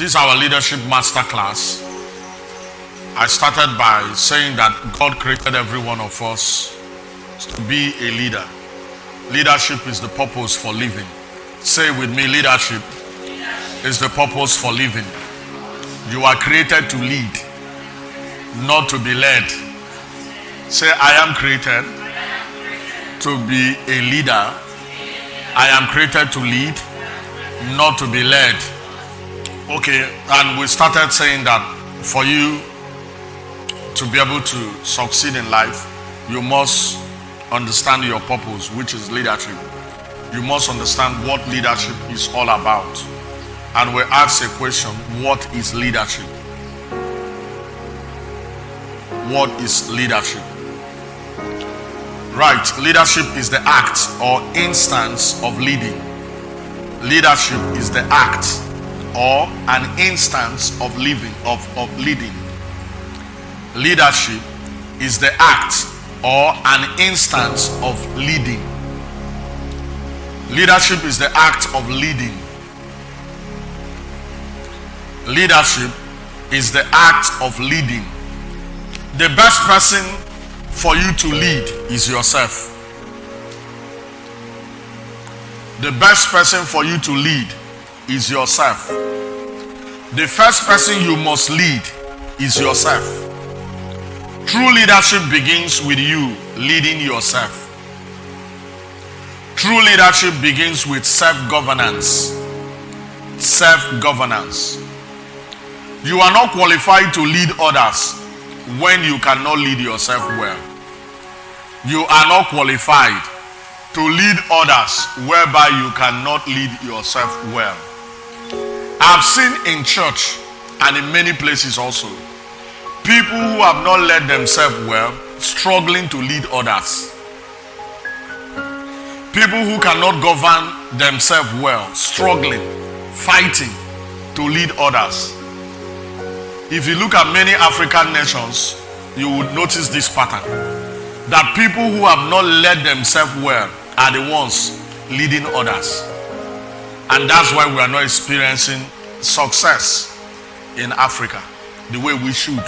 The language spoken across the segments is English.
This is our leadership master class. I started by saying that God created every one of us to be a leader. Leadership is the purpose for living. Say with me, leadership is the purpose for living. You are created to lead, not to be led. Say, I am created to be a leader. I am created to lead, not to be led. Okay, and we started saying that for you to be able to succeed in life, you must understand your purpose, which is leadership. You must understand what leadership is all about. And we ask a question, what is leadership? What is leadership? Right, leadership is the act or instance of leading. Leadership is the act or an instance of living, of leading. Leadership is the act or an instance of leading. Leadership is the act of leading. Leadership is the act of leading. The best person for you to lead is yourself. The best person for you to lead is yourself. The first person you must lead is yourself. True leadership begins with you leading yourself. True leadership begins with self-governance. Self-governance. You are not qualified to lead others when you cannot lead yourself well. You are not qualified to lead others whereby you cannot lead yourself well. I've seen in church and in many places also, people who have not led themselves well struggling to lead others. People who cannot govern themselves well, struggling, fighting to lead others. If you look at many African nations, you would notice this pattern. That people who have not led themselves well are the ones leading others. And that's why we are not experiencing success in Africa the way we should.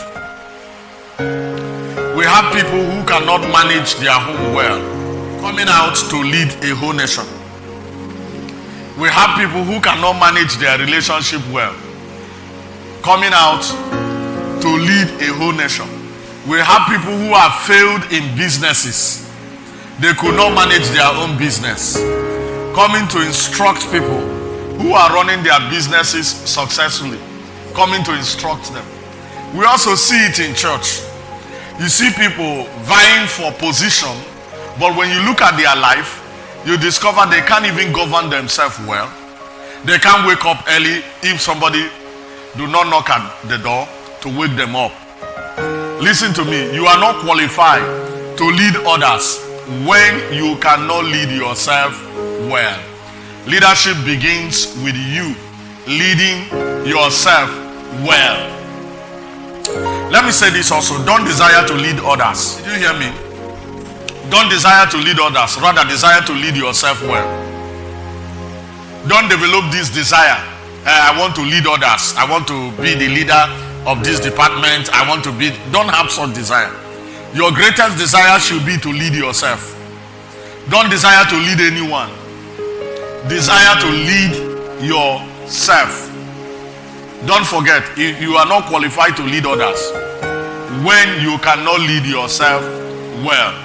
We have people who cannot manage their home well, coming out to lead a whole nation. We have people who cannot manage their relationship well, coming out to lead a whole nation. We have people who have failed in businesses. They could not manage their own business, coming to instruct people who are running their businesses successfully, coming to instruct them. We also see it in church. You see people vying for position, but when you look at their life, you discover they can't even govern themselves well. They can't wake up early if somebody do not knock at the door to wake them up. Listen to me, you are not qualified to lead others when you cannot lead yourself well. Leadership begins with you leading yourself well. Let me say this also, don't desire to lead others. Did you hear me? Don't desire to lead others, rather desire to lead yourself well. Don't develop this desire. I want to lead others. I want to be the leader of this department. I want to be. Don't have such desire. Your greatest desire should be to lead yourself. Don't desire to lead anyone. Desire to lead yourself. Don't forget, if you are not qualified to lead others when you cannot lead yourself well.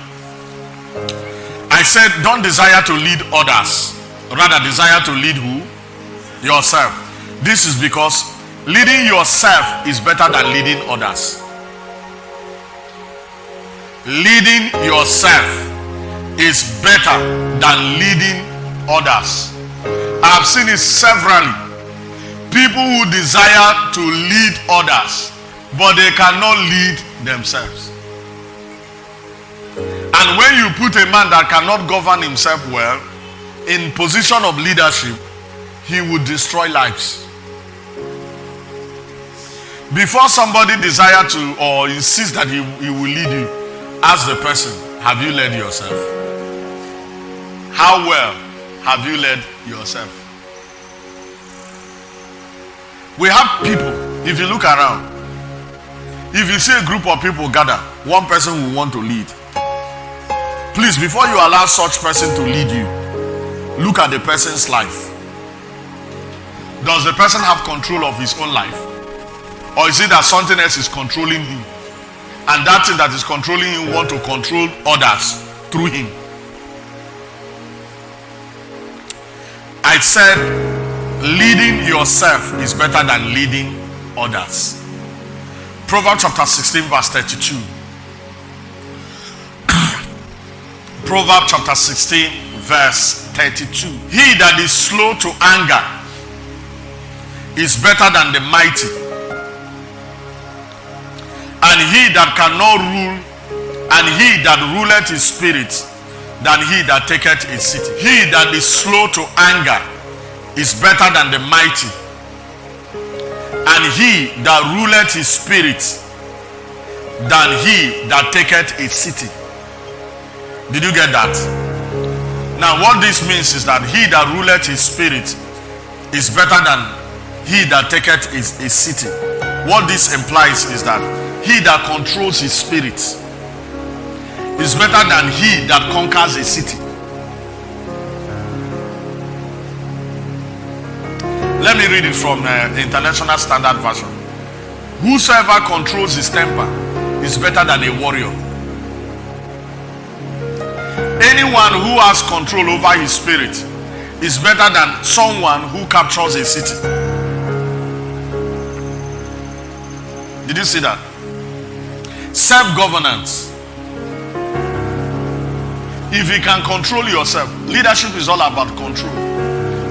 I said don't desire to lead others, rather desire to lead who? Yourself. This is because leading yourself is better than leading others. Leading yourself is better than leading others. I've seen it severally. People who desire to lead others, but they cannot lead themselves. And when you put a man that cannot govern himself well in position of leadership, he would destroy lives. Before somebody desire to or insists that he will lead you, ask the person, have you led yourself? How well have you led yourself? We have people, if you look around, if you see a group of people gather, one person will want to lead. Please, before you allow such person to lead you, look at the person's life. Does the person have control of his own life? Or is it that something else is controlling him? And that thing that is controlling him want to control others through him? I said, leading yourself is better than leading others. Proverbs chapter 16 verse 32. Proverbs chapter 16 verse 32. He that is slow to anger is better than the mighty, and he that cannot rule, and he that ruleth his spirit, than he that taketh a city. He that is slow to anger is better than the mighty, and he that ruleth his spirit, than he that taketh a city. Did you get that? Now what this means is that he that ruleth his spirit is better than he that taketh a city. What this implies is that he that controls his spirit is better than he that conquers a city. Let me read it from the International Standard Version. Whosoever controls his temper is better than a warrior. Anyone who has control over his spirit is better than someone who captures a city. Did you see that? Self-governance. If you can control yourself, leadership is all about control.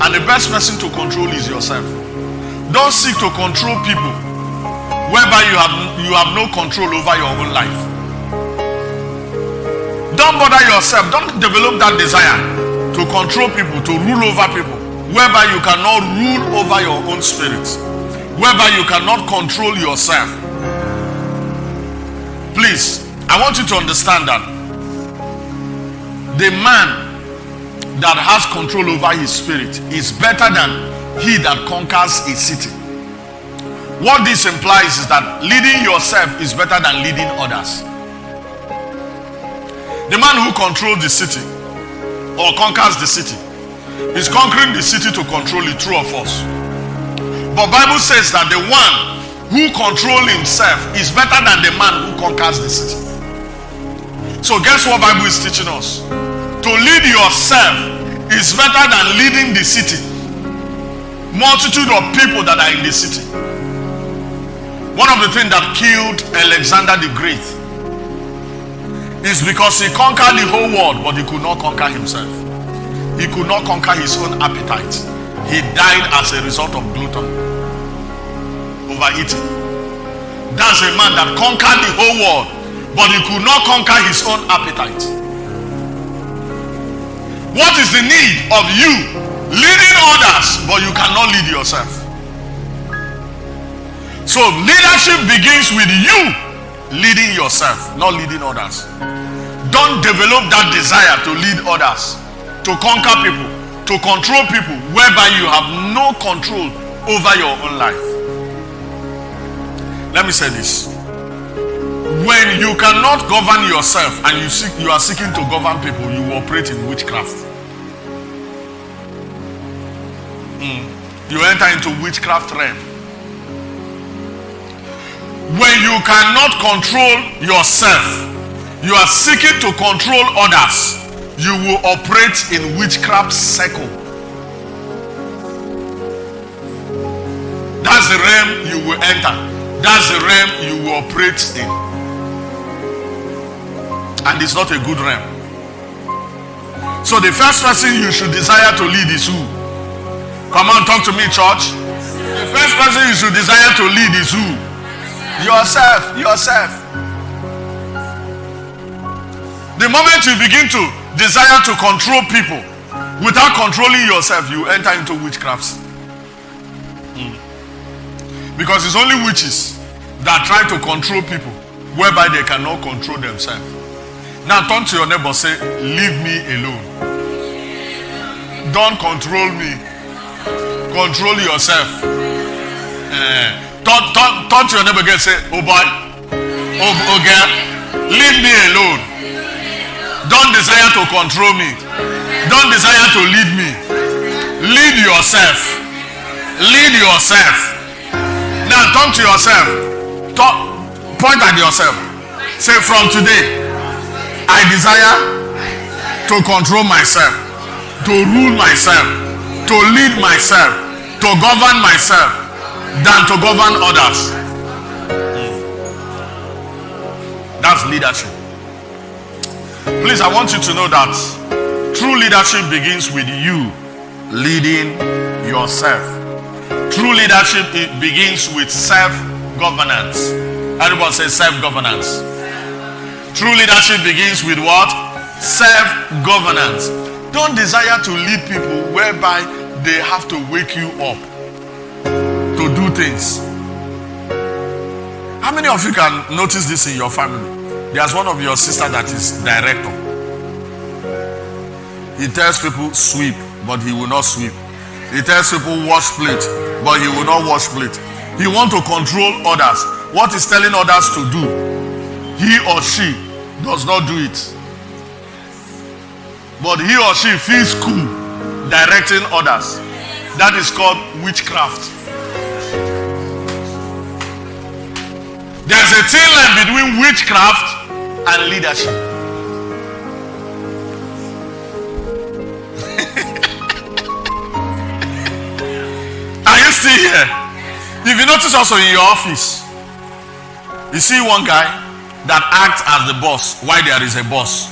And the best person to control is yourself. Don't seek to control people whereby you have no control over your own life. Don't bother yourself. Don't develop that desire to control people, to rule over people, whereby you cannot rule over your own spirit, whereby you cannot control yourself. Please, I want you to understand that the man that has control over his spirit is better than he that conquers a city. What this implies is that leading yourself is better than leading others. The man who controls the city or conquers the city is conquering the city to control it, true or false. But Bible says that the one who controls himself is better than the man who conquers the city. So guess what Bible is teaching us? To lead yourself is better than leading the city. Multitude of people that are in the city. One of the things that killed Alexander the Great is because he conquered the whole world, but he could not conquer himself. He could not conquer his own appetite. He died as a result of gluttony, overeating. That's a man that conquered the whole world, but he could not conquer his own appetite. What is the need of you leading others, but you cannot lead yourself? So leadership begins with you leading yourself, not leading others. Don't develop that desire to lead others, to conquer people, to control people, whereby you have no control over your own life. Let me say this. When you cannot govern yourself and you are seeking to govern people, you operate in witchcraft. You enter into witchcraft realm. When you cannot control yourself, you are seeking to control others, you will operate in witchcraft circle. That's the realm you will enter. That's the realm you will operate in. And it's not a good realm. So the first person you should desire to lead is who? Come on, talk to me, church. The first person you should desire to lead is who? Yourself. The moment you begin to desire to control people without controlling yourself, you enter into witchcrafts. Because it's only witches that try to control people whereby they cannot control themselves. Now turn to your neighbor, say, leave me alone. Don't control me. Control yourself. Turn to your neighbor again and say, oh boy, oh girl, leave me alone. Don't desire to control me. Don't desire to lead me. Lead yourself. Lead yourself. Now talk to yourself. Point at yourself. Say, from today, I desire to control myself, to rule myself, to lead myself, to govern myself, than to govern others. That's leadership. Please, I want you to know that true leadership begins with you leading yourself. True leadership, it begins with self-governance. Everybody say self-governance. True leadership begins with what? Self-governance. Don't desire to lead people whereby they have to wake you up to do things. How many of you can notice this in your family? There's one of your sister that is director. He tells people sweep, but he will not sweep. He tells people wash plate, but he will not wash plate. He wants to control others. What he's telling others to do, he or she does not do it. But he or she feels cool directing others. That is called witchcraft. There's a thin line between witchcraft and leadership. Are you still here? If you notice also in your office, you see one guy that acts as the boss while there is a boss.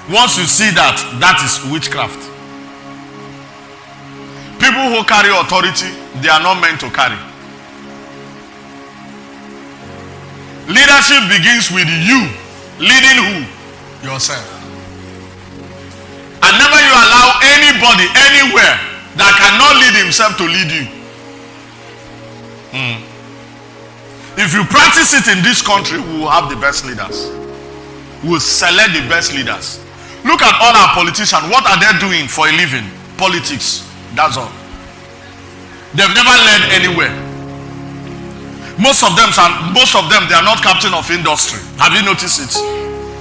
Once you see that, that is witchcraft. People who carry authority, they are not meant to carry. Leadership begins with you leading who? Yourself. And never you allow anybody anywhere that cannot lead himself to lead you. If you practice it in this country, we will have the best leaders. We will select the best leaders. Look at all our politicians. What are they doing for a living? Politics. That's all. They've never led anywhere. Most of them, they are not captain of industry. Have you noticed it?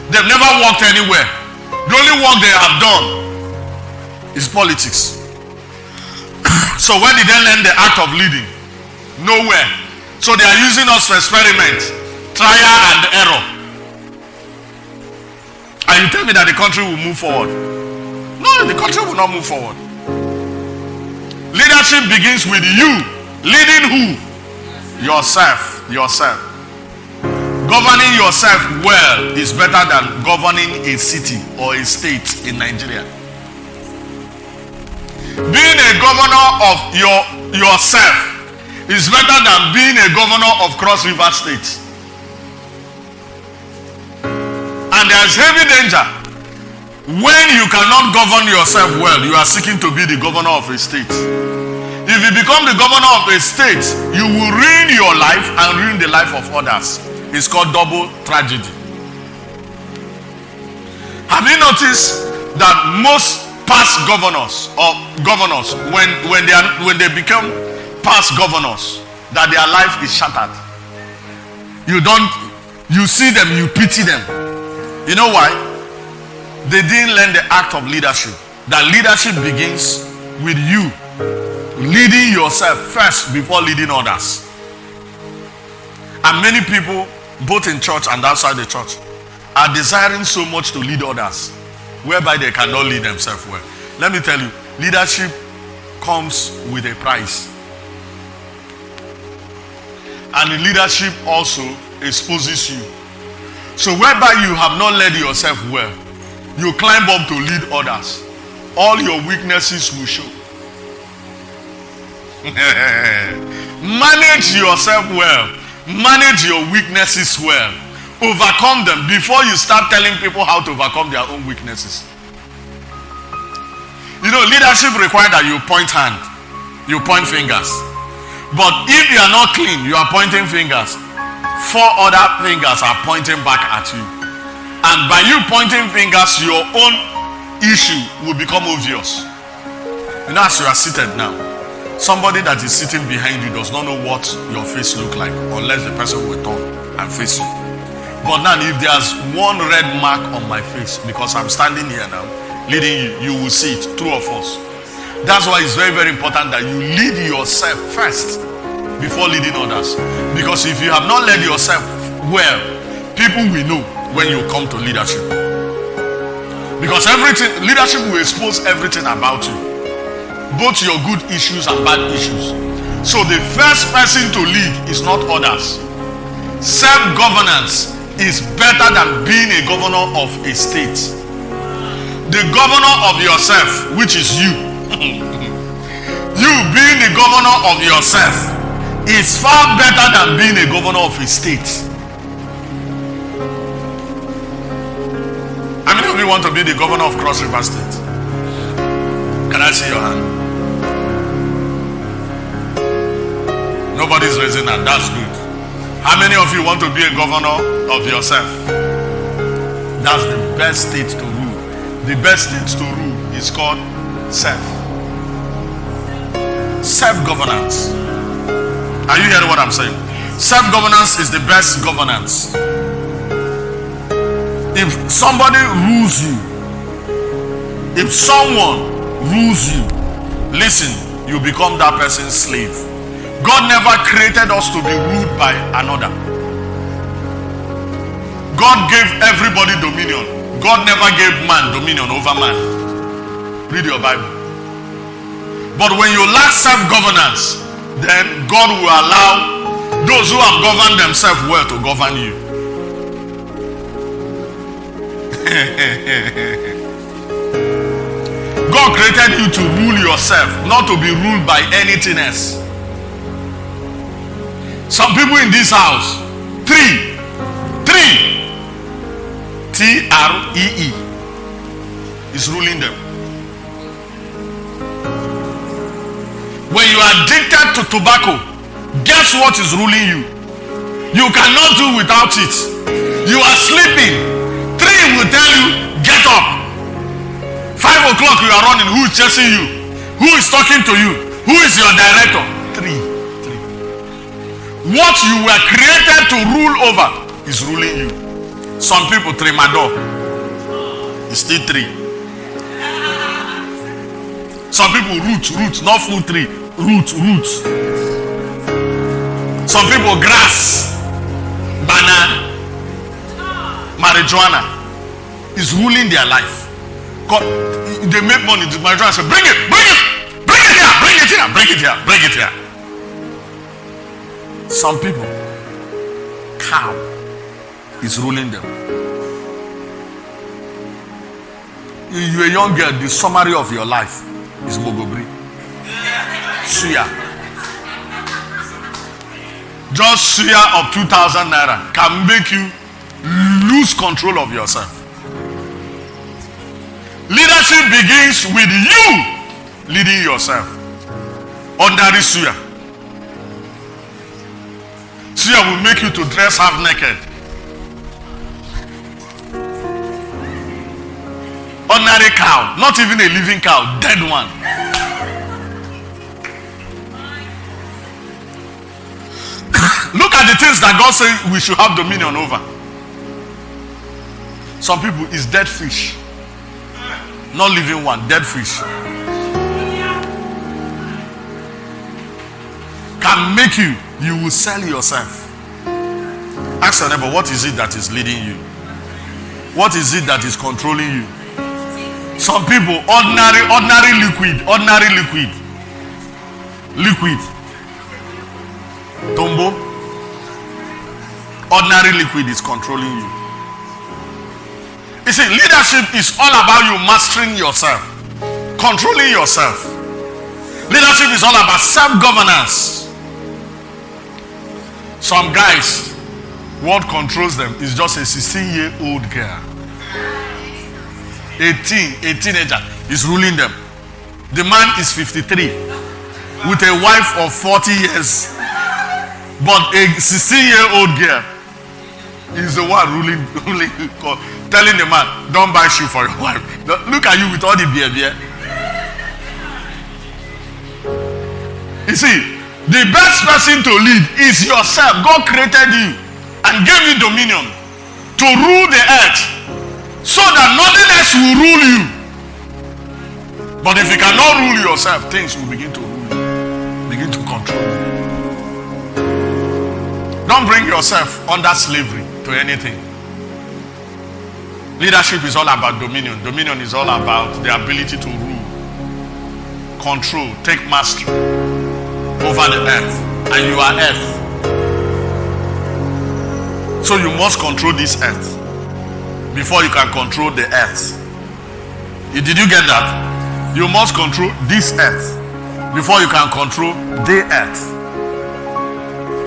They've never worked anywhere. The only work they have done is politics. So where did they learn the act of leading? Nowhere. So they are using us for experiment, trial and error. And you tell me that the country will move forward? No, the country will not move forward. Leadership begins with you leading who? Yourself. Governing yourself well is better than governing a city or a state in Nigeria. Being a governor of yourself is better than being a governor of Cross River State. And there's heavy danger when you cannot govern yourself well. You are seeking to be the governor of a state. If you become the governor of a state, you will ruin your life and ruin the life of others. It's called double tragedy. Have you noticed that most past governors or governors, when they become past governors, that their life is shattered? You see them, you pity them. You know why? They didn't learn the act of leadership. That leadership begins with you leading yourself first before leading others. And many people, both in church and outside the church, are desiring so much to lead others, whereby they cannot lead themselves well. Let me tell you, leadership comes with a price. And leadership also exposes you. So whereby you have not led yourself well, you climb up to lead others, all your weaknesses will show. Manage yourself well. Manage your weaknesses well. Overcome them before you start telling people how to overcome their own weaknesses. You know, leadership requires that you point hand, you point fingers. But if you are not clean, you are pointing fingers. 4 other fingers are pointing back at you. And by you pointing fingers, your own issue will become obvious. You know, as you are seated now, Somebody that is sitting behind you does not know what your face look like unless the person will turn and face you. But now if there's one red mark on my face because I'm standing here now leading you, you will see it, true or false. That's why it's very, very important that you lead yourself first before leading others. Because if you have not led yourself well, people will know when you come to leadership. Because leadership will expose everything about you, both your good issues and bad issues. So the first person to lead is not others. Self-governance is better than being a governor of a state. The governor of yourself, which is you, you being the governor of yourself is far better than being a governor of a state. How many of you want to be the governor of Cross River State? Can I see your hand? Nobody's raising hand. That's good. How many of you want to be a governor of yourself? That's the best state to rule. The best state to rule is called self-governance. Are you hearing what I'm saying? Self-governance is the best governance. If somebody rules you, if someone rules you, listen, you become that person's slave. God never created us to be ruled by another. God gave everybody dominion. God never gave man dominion over man. Read your Bible. But when you lack self-governance, then God will allow those who have governed themselves well to govern you. God created you to rule yourself, not to be ruled by anything else. Some people in this house, three, T-R-E-E is ruling them. When you are addicted to tobacco, guess what is ruling you? You cannot do without it. You are sleeping. 3 will tell you, get up. 5 o'clock you are running. Who is chasing you? Who is talking to you? Who is your director? 3. What you were created to rule over is ruling you. Some people, tremador, is still 3. Some people root, not full 3. Root. Some people grass, banana, marijuana is ruling their life. They make money. The marijuana say, bring it here. Some people, cow is ruling them. You're a young girl, the summary of your life is Mogobri. Suya. Just suya of 2,000 naira can make you lose control of yourself. Leadership begins with you leading yourself. Ordinary suya. Suya will make you to dress half naked. Ordinary cow, not even a living cow, dead one. Look at the things that God says we should have dominion over. Some people is dead fish. Not living one, dead fish. Can make you will sell yourself. Ask your neighbor, what is it that is leading you? What is it that is controlling you? Some people, ordinary liquid. Tombo. Ordinary liquid is controlling you. You see, leadership is all about you mastering yourself, controlling yourself. Leadership is all about self-governance. Some guys, what controls them is just a 16-year-old girl. A teenager is ruling them. The man is 53 with a wife of 40 years. But a 16-year-old girl is the one ruling, telling the man, don't buy shoe for your wife. Look at you with all the beer. You see, the best person to lead is yourself. God created you and gave you dominion to rule the earth so that nothing else will rule you. But if you cannot rule yourself, things will begin to rule you, begin to control you. Don't bring yourself under slavery to anything. Leadership is all about dominion. Dominion is all about the ability to rule, control, take mastery over the earth. And you are earth. So you must control this earth before you can control the earth. Did you get that? You must control this earth before you can control the earth.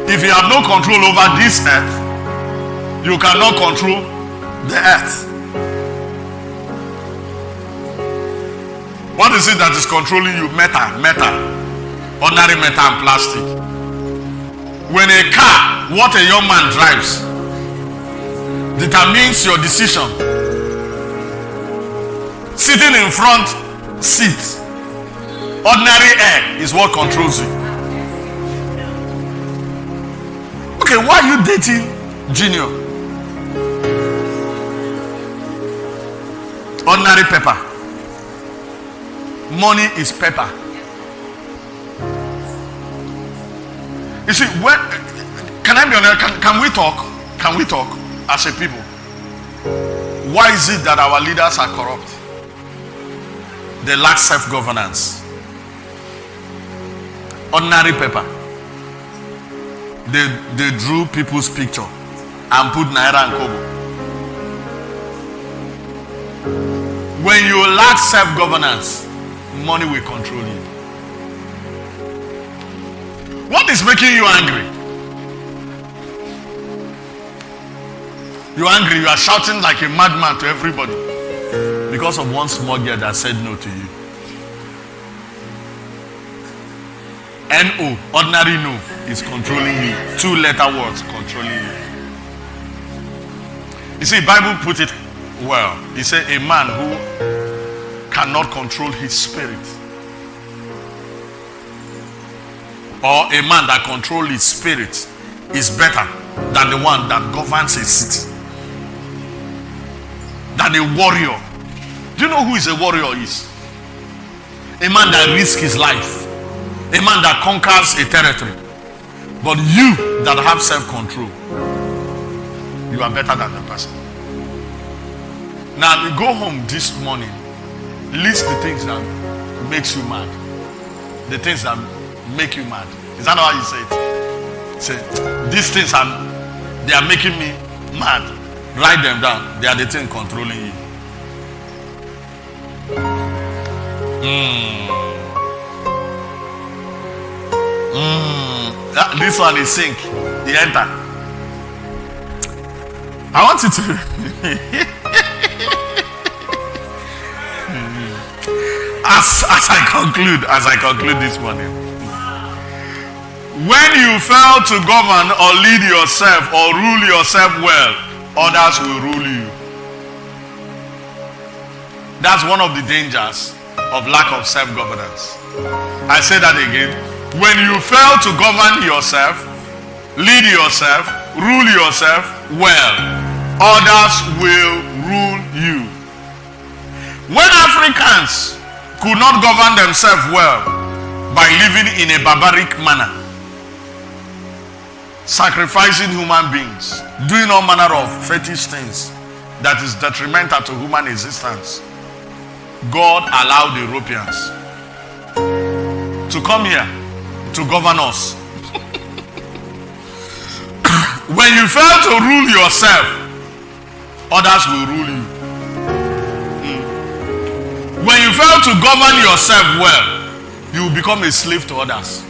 If you have no control over this earth, you cannot control the earth. What is it that is controlling you? Metal, ordinary metal and plastic. When a car, what a young man drives, determines your decision. Sitting in front seat, ordinary air is what controls you. Okay, why are you dating Junior? Ordinary pepper. Money is pepper. You see, when can I be honest? Can we talk? Can we talk as a people? Why is it that our leaders are corrupt? They lack self-governance. Ordinary paper. They drew people's picture and put naira and kobo. When you lack self-governance, money will control you. What is making you angry? You're angry, you are shouting like a madman to everybody because of one small girl that said no to you. N-O, ordinary no, is controlling you. 2-letter words controlling you. You see, Bible put it well. He said a man who cannot control his spirit, or a man that controls his spirit, is better than the one that governs a city, than a warrior. Do you know who is a warrior is? A man that risks his life, a man that conquers a territory. But you that have self-control, you are better than the person. Now you go home this morning, list the things that makes you mad. The things that make you mad. Is that how you say it? Say, these things they are making me mad. Write them down. They are the things controlling you. This one is sink. He enter. I want you to as I conclude this morning. When you fail to govern or lead yourself or rule yourself well, others will rule you. That's one of the dangers of lack of self-governance. I say that again. When you fail to govern yourself, lead yourself, rule yourself well, others will rule you. When Africans could not govern themselves well by living in a barbaric manner, sacrificing human beings, doing all manner of fetish things that is detrimental to human existence, God allowed the Europeans to come here to govern us. When you fail to rule yourself, others will rule you. When you fail to govern yourself well, you will become a slave to others.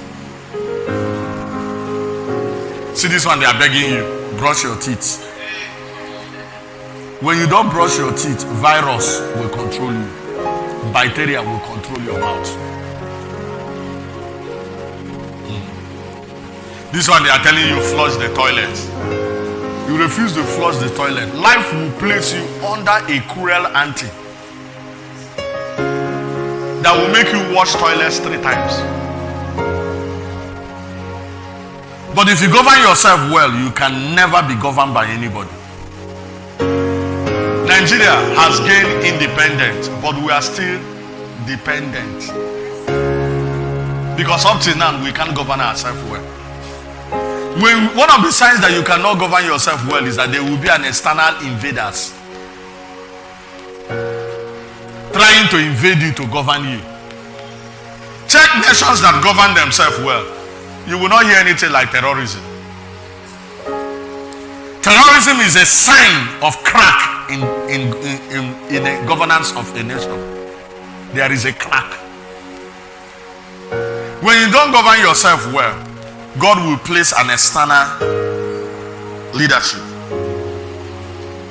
See this one, they are begging you, brush your teeth. When you don't brush your teeth, virus will control you. Bacteria will control your mouth. This one, they are telling you, flush the toilet. You refuse to flush the toilet. Life will place you under a cruel auntie that will make you wash toilets 3 times. But if you govern yourself well, you can never be governed by anybody. Nigeria has gained independence, but we are still dependent. Because up till now, we can't govern ourselves well. One of the signs that you cannot govern yourself well is that there will be an external invaders trying to invade you to govern you. Check nations that govern themselves well. You will not hear anything like terrorism. Terrorism is a sign of crack in the governance of a nation. There is a crack. When you don't govern yourself well, God will place an external leadership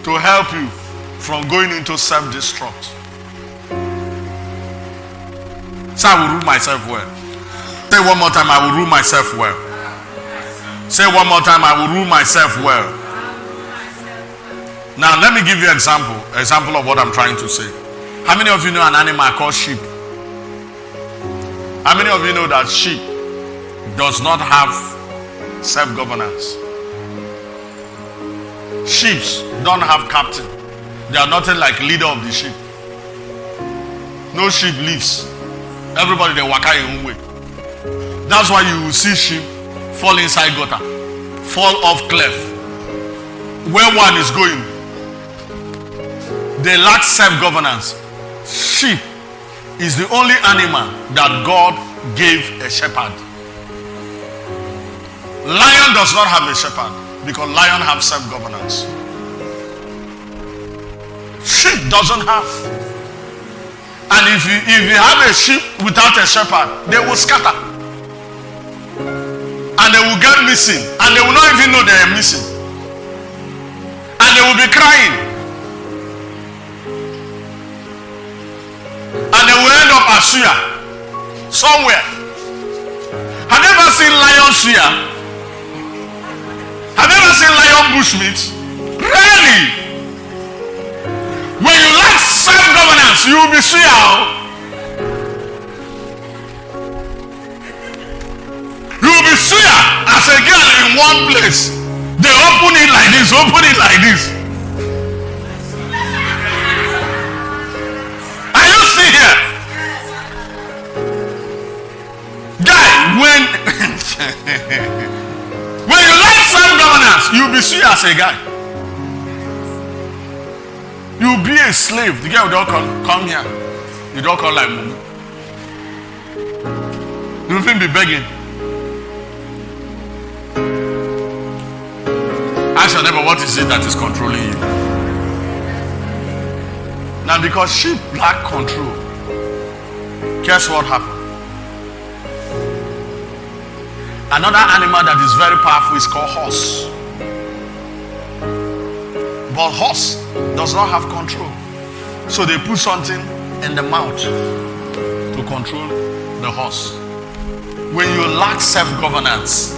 to help you from going into self-destruct. So I will rule myself well. Say one more time, I will rule myself well. Say one more time, I will rule myself well. Now let me give you an example of what I'm trying to say. How many of you know an animal called sheep? How many of you know that sheep does not have self-governance? Sheep don't have captain. They are nothing like leader of the sheep. No sheep leaves. Everybody they waka their own way. That's why you will see sheep fall inside gutter, fall off cliff. Where one is going, they lack self-governance. Sheep is the only animal that God gave a shepherd. Lion does not have a shepherd because lion have self-governance. Sheep doesn't have. And if you have a sheep without a shepherd, they will scatter. And they will get missing. And they will not even know they are missing. And they will be crying. And they will end up at suya somewhere. Have you ever seen lion suya? Have you ever seen lion bushmeat? Really? When you lack self-governance, you will be suya. You will be suya as a girl in one place. They open it like this, open it like this. Are you still here? Guy, when you lack self-governance, you will be suya as a guy. You be a slave. The girl don't come here. You don't call like mumu. You will be begging. Ask your neighbor, what is it that is controlling you? Now, because sheep lack control, guess what happened? Another animal that is very powerful is called horse. But horse does not have control. So they put something in the mouth to control the horse. When you lack self-governance,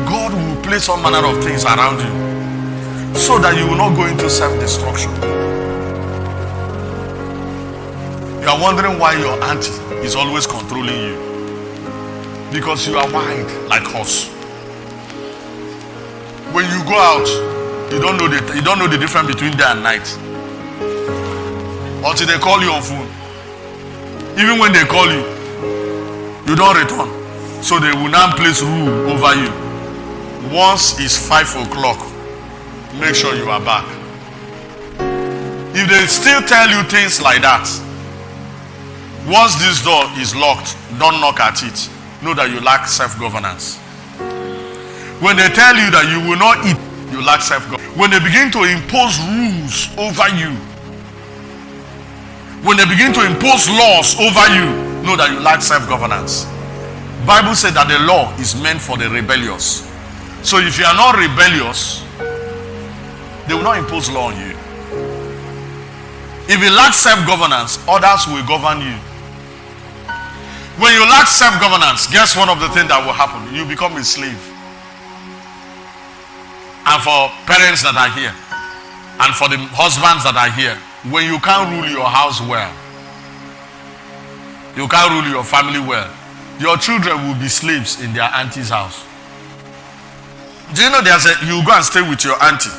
God will place all manner of things around you so that you will not go into self-destruction. You are wondering why your auntie is always controlling you. Because you are wide like horse. When you go out, you don't know the difference between day and night until they call you on phone. Even when they call you, you don't return. So they will now place rule over you. Once it's 5 o'clock, make sure you are back. If they still tell you things like that, once this door is locked, don't knock at it. Know that you lack self-governance. When they tell you that you will not eat, you lack self-governance. When they begin to impose rules over you, when they begin to impose laws over you, know that you lack self-governance. Bible said that the law is meant for the rebellious. So if you are not rebellious, they will not impose law on you. If you lack self-governance, others will govern you. When you lack self-governance, guess one of the things that will happen? You become a slave. And for parents that are here, and for the husbands that are here, when you can't rule your house well, you can't rule your family well, your children will be slaves in their auntie's house. Do you know you go and stay with your auntie,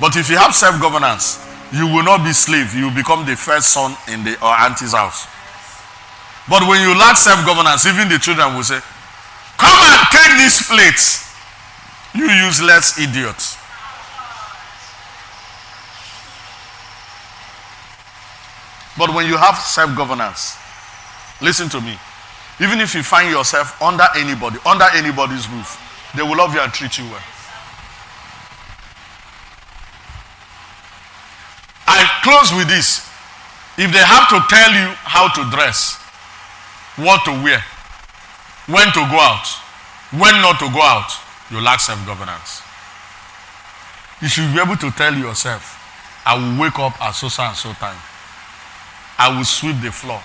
but if you have self-governance, you will not be slave. You will become the first son in the or auntie's house. But when you lack self-governance, even the children will say, come and take this plate, you useless idiots. But when you have self-governance, listen to me, even if you find yourself under anybody's roof, they will love you and treat you well. I close with this. If they have to tell you how to dress, what to wear, when to go out, when not to go out, you lack self-governance. You should be able to tell yourself, I will wake up at so and so time. I will sweep the floor.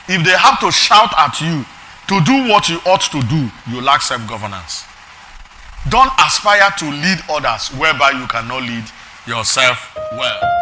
If they have to shout at you to do what you ought to do, you lack self-governance. Don't aspire to lead others whereby you cannot lead yourself well.